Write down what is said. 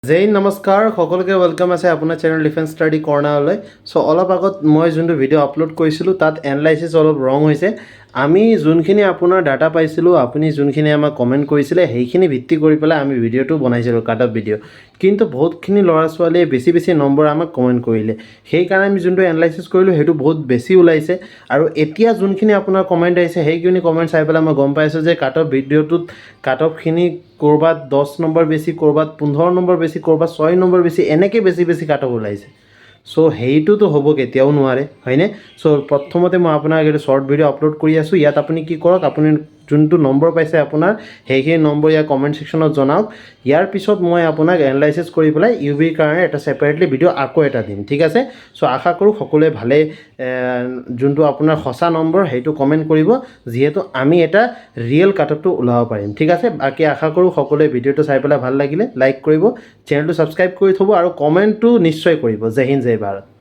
জয় হিন্দ নমস্কাৰ সকলোকে ৱেলকাম আছে আপোনাৰ চেনেল ডিফেন্স ষ্টাডি কৰ্ণাৰলৈ চ' অলপ আগত মই যোনটো ভিডিঅ' আপলোড কৰিছিলোঁ তাত এনালাইচিছ অলপ ৰং হৈছে আমি যোনখিনি আপোনাৰ ডাটা পাইছিলোঁ আপুনি যোনখিনি আমাক কমেণ্ট কৰিছিলে সেইখিনি ভিত্তি কৰি পেলাই আমি ভিডিঅ'টো বনাইছিলোঁ কাট অফ ভিডিঅ' কিন্তু বহুতখিনি ল'ৰা ছোৱালীয়ে বেছি নম্বৰ আমাক কমেণ্ট কৰিলে সেইকাৰণে আমি যোনটো এনালাইচিছ কৰিলোঁ সেইটো বহুত বেছি ওলাইছে আৰু এতিয়া যোনখিনি আপোনাৰ কমেণ্ট আহিছে সেইখিনি কমেণ্ট চাই পেলাই মই গম পাইছোঁ যে কাট অফ ভিডিঅ'টোত কাট অফখিনি ক'ৰবাত 10 নম্বৰ বেছি ক'ৰবাত 15 নম্বৰ বেছি ক'ৰবাত 6 নম্বৰ বেছি এনেকৈ বেছি কাট অফ ওলাইছে চ' সেইটোতো হ'ব কেতিয়াও নোৱাৰে হয়নে চ' প্ৰথমতে মই আপোনাক এইটো শ্বৰ্ট ভিডিঅ' আপলোড কৰি আছোঁ ইয়াত আপুনি কি কৰক আপুনি যোনটো নম্বৰ পাইছে আপোনাৰ সেইখিনি নম্বৰ ইয়াৰ কমেণ্ট ছেকশ্যনত জনাওক ইয়াৰ পিছত মই আপোনাক এনালাইচিছ কৰি পেলাই ইউভিৰ কাৰণে এটা ছেপাৰেটলি ভিডিঅ' আকৌ এটা দিম ঠিক আছে চ' আশা কৰোঁ সকলোৱে ভালে যোনটো আপোনাৰ সঁচা নম্বৰ সেইটো কমেণ্ট কৰিব যিহেতু আমি এটা ৰিয়েল কাট অফটো ওলাব পাৰিম ঠিক আছে বাকী আশা কৰোঁ সকলোৱে ভিডিঅ'টো চাই পেলাই ভাল লাগিলে লাইক কৰিব চেনেলটো ছাবস্ক্ৰাইব কৰি থ'ব আৰু কমেণ্টটো নিশ্চয় কৰিব জয় হিন্দ জয় ভাৰত